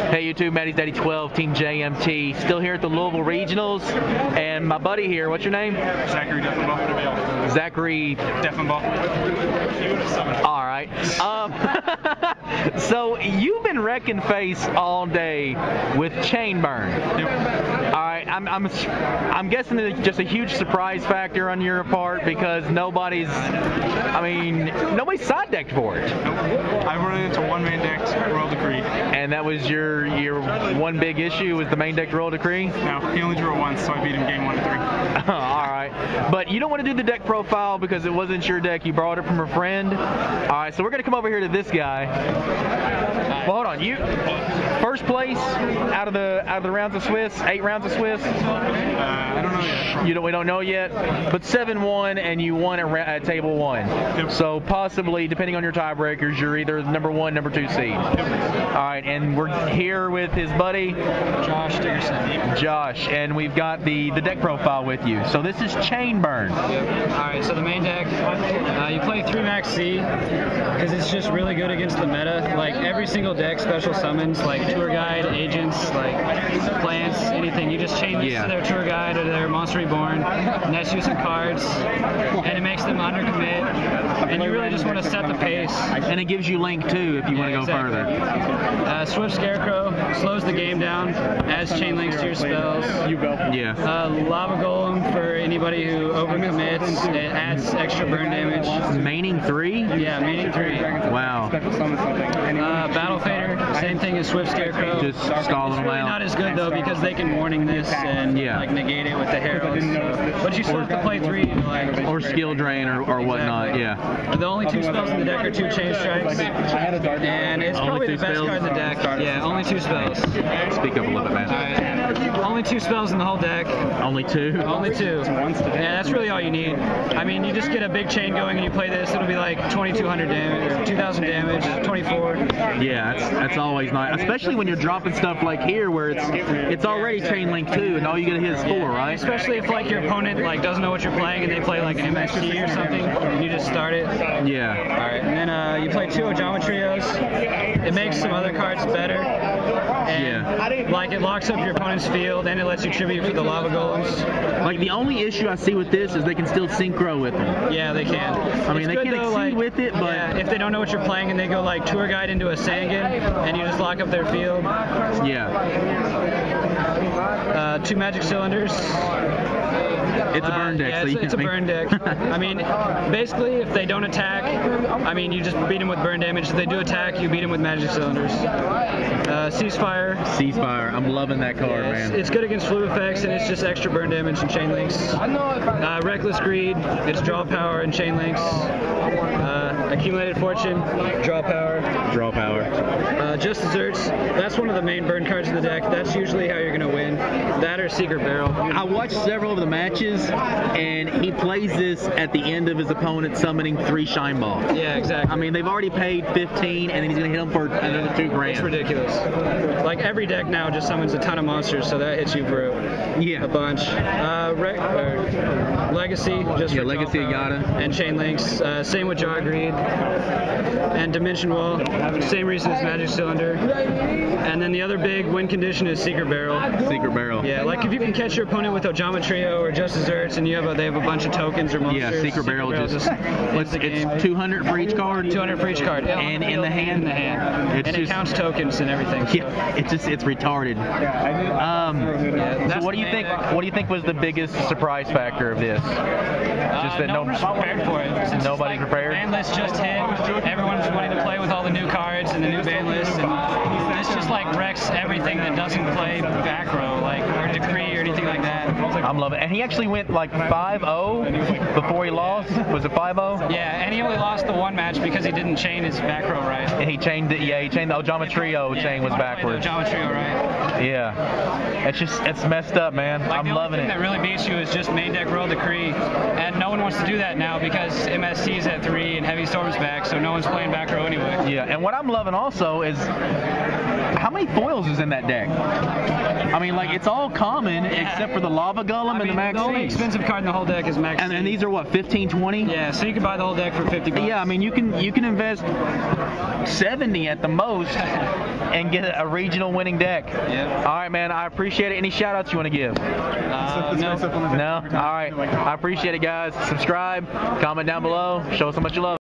Hey YouTube, Matty's Daddy 12, Team JMT. Still here at the Louisville Regionals, and my buddy here, what's your name? Zachary Deafenbaul. Zachary Deafenbaul. All right. So you've been wrecking face all day with chain burn. Yep. All right. I'm guessing it's just a huge surprise factor on your part because nobody's side decked for it. Nope. I run into one main deck royal decree. And that was your one big issue was the main deck royal decree? No, he only drew it once, so I beat him game 1 to 3. All right. But you don't want to do the deck profile because it wasn't your deck. You borrowed it from a friend. All right, so we're going to come over here to this guy. Well, hold on. You first place out of the rounds of Swiss, 8 rounds of Swiss? I don't know yet. We don't know yet, but 7-1 and you won at table 1. Yep. So possibly, depending on your tiebreakers, you're either number 1, number 2 seed. Yep. All right, and we're here with his buddy Josh Dickerson. Josh, and we've got the deck profile with you. So this is chain burn. Yep. All right, so the main deck, you play 3 max C because it's just really good against the meta. Like every single deck special summons like tour guide, agents, like plants, anything. You just chain this to their tour guide or their monster reborn, nest you some cards, and it makes them undercommit. And you really just want to set the pace. And it gives you link too if you want to go further. Swift Scarecrow slows the game down, adds chain links to your spells. Yeah. Lava Golem for anybody who overcommits. It adds extra burn damage. Maining 3? Yeah, maining 3. Wow. Battle Fader, same thing as Swift Scarecrow. Just stalling them really out. Not as good though because they can warning this and like negate it with the heralds. But you still have to play 3 or skill drain or whatnot. Yeah. The only 2 spells in the deck are 2 chain strikes, and it's probably the best card in the deck. Yeah, only 2 spells. Speak up a little bit, man. Only 2 spells in the whole deck. Only 2? Only 2. Yeah, that's really all you need. I mean, you just get a big chain going and you play this, it'll be like 2,200 damage, or 2,000 damage, 24. Yeah, that's always nice, especially when you're dropping stuff like here where it's already chain link 2 and all you gotta hit is 4, right? Especially if like your opponent like doesn't know what you're playing and they play like an MST or something, and you just start it. Yeah. All right, and then you play 2 Ojama Trios. It makes some other cards better. And like it locks up your opponent's field and it lets you tribute for the lava golems. Like the only issue I see with this is they can still synchro with them. Yeah, they can. I mean, they can't exceed with it, but if they don't know what you're playing and they go like tour guide into a Sangan and you just lock up their field. Yeah. 2 magic cylinders. It's a burn deck. Yeah, so it's a burn deck. I mean, basically, if they don't attack, I mean, you just beat them with burn damage. If they do attack, you beat them with magic cylinders. Ceasefire. Ceasefire. I'm loving that card, man. It's good against flu effects, and it's just extra burn damage and chain links. Reckless Greed. It's draw power and chain links. Accumulated Fortune. Draw power. Draw power. Just Desserts. That's one of the main burn cards in the deck. That's usually how you're going to win. That or Secret Barrel. I watched several of the matches, and he plays this at the end of his opponent summoning 3 Shine Ball. Yeah, exactly. I mean, they've already paid 15, and then he's going to hit them for another $2 grand. It's ridiculous. Like, every deck now just summons a ton of monsters, so that hits you for a bunch. Legacy, just for Legacy Yada. And Chain Links. Same with Jaw Greed. And Dimension Wall. Same reason as Magic Cylinder. And then the other big win condition is Secret Barrel. Secret Barrel. Yeah, like if you can catch your opponent with Ojama Trio or Just Desserts and they have a bunch of tokens or monsters. Yeah, Secret Barrel just it's 200 for each card? 200 for each card. Yeah, and in the hand? In the hand. It counts tokens and everything. So. Yeah, it's retarded. So what do you think? What do you think was the biggest surprise factor of this? Just that no one was prepared for it. Since Nobody prepared. Ban list just hit. Everyone's wanting to play with all the new cards and the new ban list, and this just like wrecks everything that doesn't play back row, like or Decree or anything like that. I'm loving it. And he actually went like 5-0 before he lost. Was it 5-0? Yeah, and he only lost the 1 match because he didn't chain his back row right. And he chained it. Yeah, he chained the Ojama Trio. Chain was backwards. The Ojama Trio right. Yeah, it's messed up, man. Like, I'm loving it. The only thing that really beats you is just main deck roll Decree, and no one wants to do that now because MST's at 3 and Heavy Storm's back, so no one's playing back row anyway. Yeah, and what I'm loving also is how many foils is in that deck? I mean, like, it's all common except for the Lava Golem and the Max. The only expensive card in the whole deck is Max. And these are what, 15, 20? Yeah, so you can buy the whole deck for $50. Yeah, I mean, you can invest 70 at the most and get a regional winning deck. Yep. All right, man. I appreciate it. Any shout outs you want to give? No. No? All right. I appreciate it, guys. Subscribe, comment down below, show us how much you love.